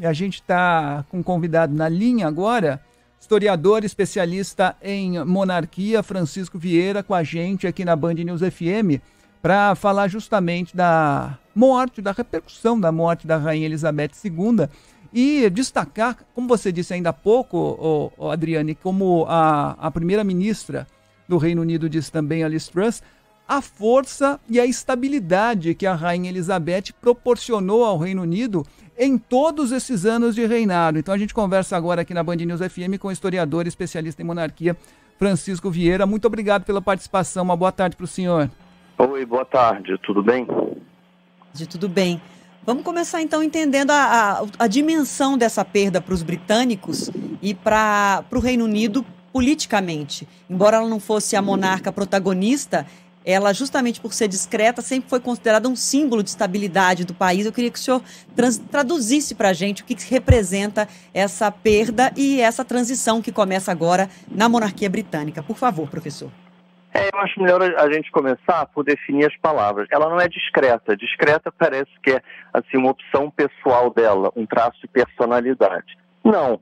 E a gente está com um convidado na linha agora, historiador especialista em monarquia, Francisco Vieira, com a gente aqui na Band News FM, para falar justamente da morte, da repercussão da morte da Rainha Elizabeth II e destacar, como você disse ainda há pouco, Adriane, como a primeira-ministra do Reino Unido disse também, a Liz Truss, a força e a estabilidade que a Rainha Elizabeth proporcionou ao Reino Unido em todos esses anos de reinado. Então a gente conversa agora aqui na Band News FM com o historiador e especialista em monarquia, Francisco Vieira. Muito obrigado pela participação. Uma boa tarde para o senhor. Oi, boa tarde. Tudo bem? Tudo bem. Vamos começar então entendendo a dimensão dessa perda para os britânicos e para o Reino Unido politicamente. Embora ela não fosse a monarca protagonista, ela, justamente por ser discreta, sempre foi considerada um símbolo de estabilidade do país. Eu queria que o senhor traduzisse para a gente o que representa essa perda e essa transição que começa agora na monarquia britânica. Por favor, professor. Eu acho melhor a gente começar por definir as palavras. Ela não é discreta. Discreta parece que é assim, uma opção pessoal dela, um traço de personalidade. Não.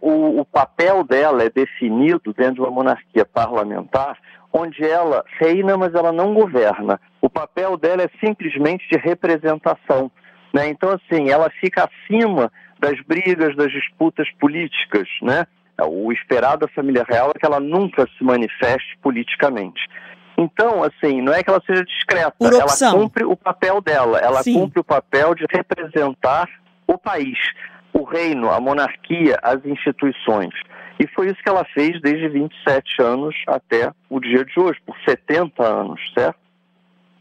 O papel dela é definido dentro de uma monarquia parlamentar, onde ela reina, mas ela não governa. O papel dela é simplesmente de representação, né? Então, assim, ela fica acima das brigas, das disputas políticas, né? O esperado da família real é que ela nunca se manifeste politicamente. Então, assim, não é que ela seja discreta, ela cumpre o papel dela, ela cumpre o papel de representar o país, o reino, a monarquia, as instituições. E foi isso que ela fez desde 27 anos até o dia de hoje, por 70 anos, certo?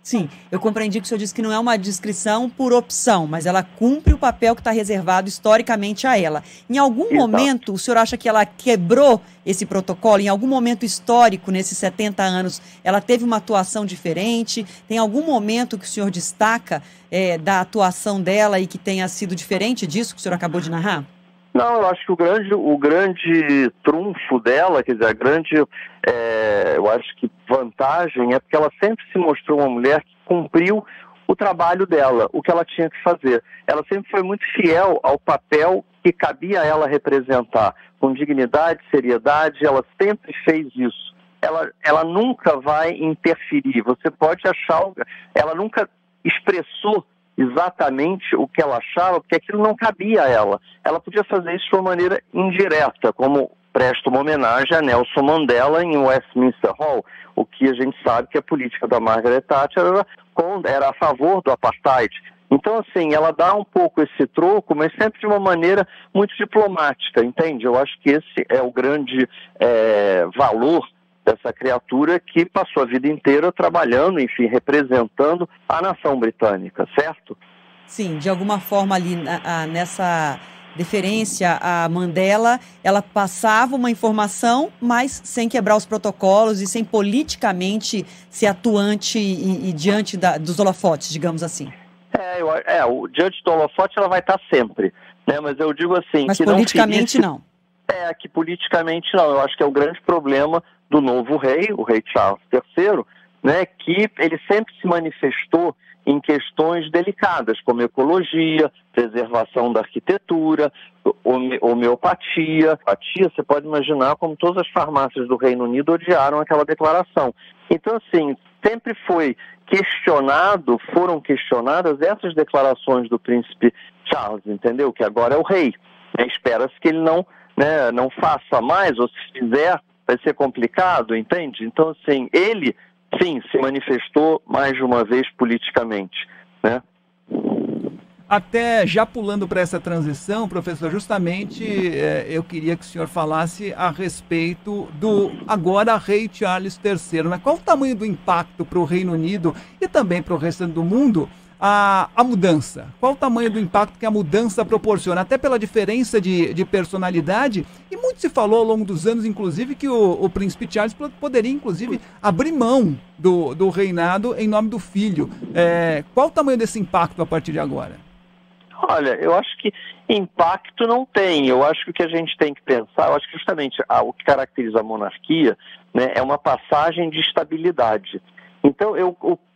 Sim, eu compreendi que o senhor disse que não é uma descrição por opção, mas ela cumpre o papel que está reservado historicamente a ela. Em algum momento, o senhor acha que ela quebrou esse protocolo? Em algum momento histórico, nesses 70 anos, ela teve uma atuação diferente? Tem algum momento que o senhor destaca da atuação dela e que tenha sido diferente disso que o senhor acabou de narrar? Não, eu acho que o grande trunfo dela, quer dizer, a grande, eu acho que vantagem é porque ela sempre se mostrou uma mulher que cumpriu o trabalho dela, o que ela tinha que fazer. Ela sempre foi muito fiel ao papel que cabia a ela representar, com dignidade, seriedade, ela sempre fez isso. Ela nunca vai interferir, você pode achar, ela nunca expressou exatamente o que ela achava, porque aquilo não cabia a ela. Ela podia fazer isso de uma maneira indireta, como presta uma homenagem a Nelson Mandela em Westminster Hall, o que a gente sabe que a política da Margaret Thatcher era a favor do apartheid. Então, assim, ela dá um pouco esse troco, mas sempre de uma maneira muito diplomática, entende? Eu acho que esse é o grande valor dessa criatura que passou a vida inteira trabalhando, enfim, representando a nação britânica, certo? Sim, de alguma forma ali nessa deferência a Mandela, ela passava uma informação, mas sem quebrar os protocolos e sem politicamente ser atuante e diante dos holofotes, digamos assim. Diante do holofote ela vai estar sempre, né? Mas eu digo assim... Mas que politicamente não. Que politicamente não. Eu acho que é o grande problema do novo rei, o rei Charles III, né, que ele sempre se manifestou em questões delicadas, como ecologia, preservação da arquitetura, homeopatia. Você pode imaginar como todas as farmácias do Reino Unido odiaram aquela declaração. Então, assim, sempre foram questionadas essas declarações do príncipe Charles, entendeu? Que agora é o rei. Espera-se que ele não faça mais, ou se fizer, vai ser complicado, entende? Então, assim, ele, sim, se manifestou mais de uma vez politicamente, né? Até já pulando para essa transição, professor, justamente eu queria que o senhor falasse a respeito do agora rei Charles III, né? Qual o tamanho do impacto para o Reino Unido e também para o restante do mundo a mudança? Qual o tamanho do impacto que a mudança proporciona? Até pela diferença de personalidade. E muito se falou ao longo dos anos, inclusive, que o príncipe Charles poderia, inclusive, abrir mão do reinado em nome do filho. Qual o tamanho desse impacto a partir de agora? Olha, eu acho que impacto não tem. Eu acho que o que a gente tem que pensar, eu acho que justamente o que caracteriza a monarquia, né, é uma passagem de estabilidade. Então,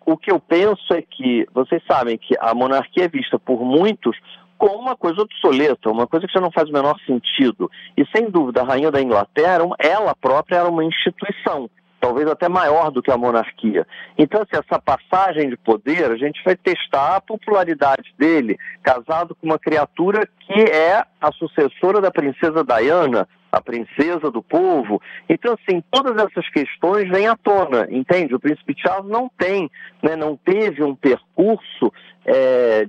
o que eu penso é que, vocês sabem que a monarquia é vista por muitos como uma coisa obsoleta, uma coisa que já não faz o menor sentido. E, sem dúvida, a rainha da Inglaterra, ela própria era uma instituição, talvez até maior do que a monarquia. Então, assim, essa passagem de poder, a gente vai testar a popularidade dele, casado com uma criatura que é a sucessora da princesa Diana, a princesa do povo. Então, assim, todas essas questões vêm à tona, entende? O príncipe Charles não tem, né, não teve um percurso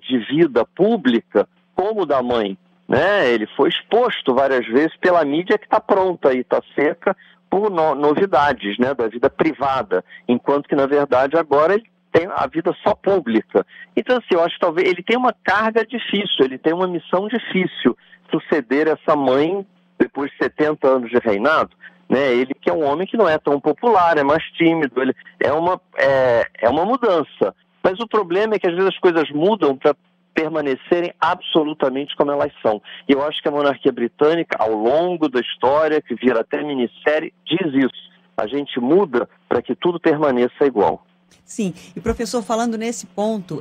de vida pública como o da mãe, né? Ele foi exposto várias vezes pela mídia que está pronta e está seca por novidades, né, da vida privada, enquanto que, na verdade, agora ele tem a vida só pública. Então, assim, eu acho que talvez ele tem uma carga difícil, ele tem uma missão difícil, suceder essa mãe depois de 70 anos de reinado, né? Ele que é um homem que não é tão popular, é mais tímido, ele é uma mudança. Mas o problema é que às vezes as coisas mudam para permanecerem absolutamente como elas são. E eu acho que a monarquia britânica, ao longo da história, que vira até minissérie, diz isso. A gente muda para que tudo permaneça igual. Sim, e professor, falando nesse ponto,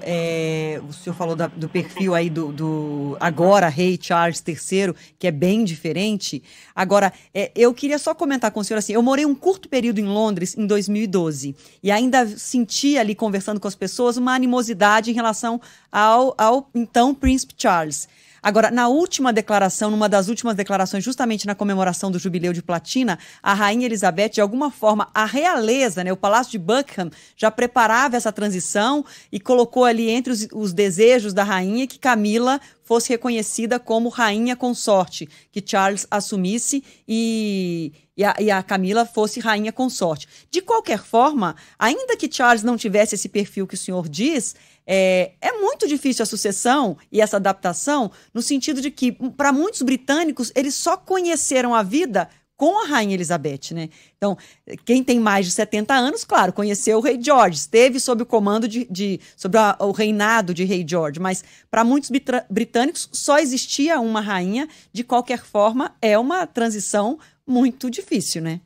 o senhor falou do perfil aí do agora rei Charles III, que é bem diferente. Agora, eu queria só comentar com o senhor assim, eu morei um curto período em Londres em 2012 e ainda senti ali, conversando com as pessoas, uma animosidade em relação ao então príncipe Charles. Agora, numa das últimas declarações, justamente na comemoração do Jubileu de Platina, a Rainha Elizabeth, de alguma forma, a realeza, né, o Palácio de Buckingham, já preparava essa transição e colocou ali entre os desejos da rainha que Camila fosse reconhecida como rainha consorte, que Charles assumisse e a Camila fosse rainha consorte. De qualquer forma, ainda que Charles não tivesse esse perfil que o senhor diz, é muito difícil a sucessão e essa adaptação, no sentido de que, para muitos britânicos, eles só conheceram a vida com a Rainha Elizabeth, né? Então, quem tem mais de 70 anos, claro, conheceu o rei George, esteve sob o comando sobre o reinado de rei George, mas para muitos britânicos só existia uma rainha. De qualquer forma, é uma transição muito difícil, né?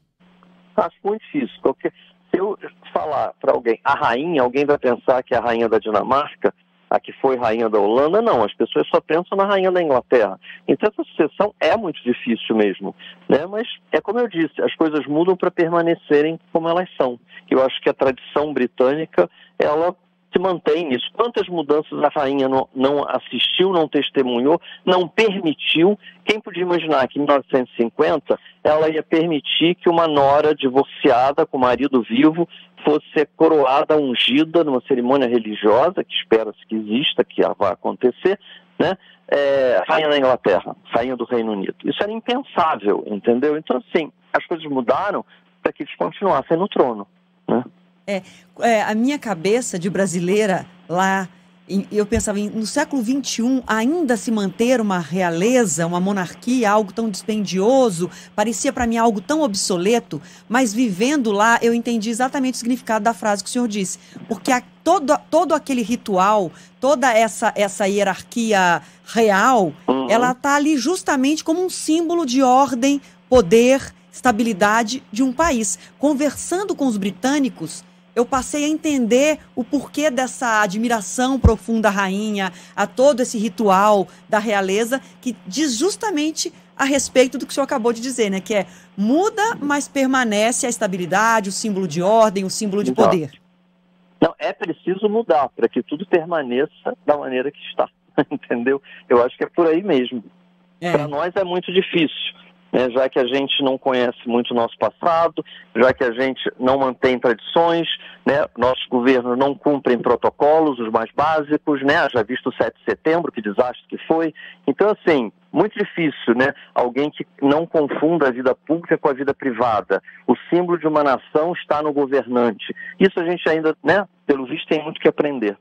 Acho muito difícil, porque se eu falar para alguém, a rainha, alguém vai pensar que é a rainha da Dinamarca, a que foi rainha da Holanda. Não, as pessoas só pensam na rainha da Inglaterra. Então essa sucessão é muito difícil mesmo, né? Mas é como eu disse, as coisas mudam para permanecerem como elas são. Eu acho que a tradição britânica, ela se mantém nisso. Quantas mudanças a rainha não assistiu, não testemunhou, não permitiu? Quem podia imaginar que em 1950 ela ia permitir que uma nora divorciada com o marido vivo fosse ser coroada, ungida numa cerimônia religiosa, que espera-se que exista, que vai acontecer, né? Rainha da Inglaterra, rainha do Reino Unido. Isso era impensável, entendeu? Então, assim, as coisas mudaram para que eles continuassem no trono, né? A minha cabeça de brasileira lá, eu pensava no século XXI ainda se manter uma realeza, uma monarquia, algo tão dispendioso, parecia para mim algo tão obsoleto, mas vivendo lá eu entendi exatamente o significado da frase que o senhor disse, porque todo aquele ritual, toda essa hierarquia real, ela está ali justamente como um símbolo de ordem, poder, estabilidade de um país. Conversando com os britânicos, eu passei a entender o porquê dessa admiração profunda à rainha, a todo esse ritual da realeza, que diz justamente a respeito do que o senhor acabou de dizer, né? Que muda, mas permanece a estabilidade, o símbolo de ordem, o símbolo de poder. Não, é preciso mudar para que tudo permaneça da maneira que está, entendeu? Eu acho que é por aí mesmo. Para nós é muito difícil, né, já que a gente não conhece muito o nosso passado, já que a gente não mantém tradições, né, nossos governos não cumprem protocolos, os mais básicos, né, já visto o 7 de setembro, que desastre que foi. Então, assim, muito difícil, né, alguém que não confunda a vida pública com a vida privada. O símbolo de uma nação está no governante. Isso a gente ainda, né, pelo visto, tem muito que aprender.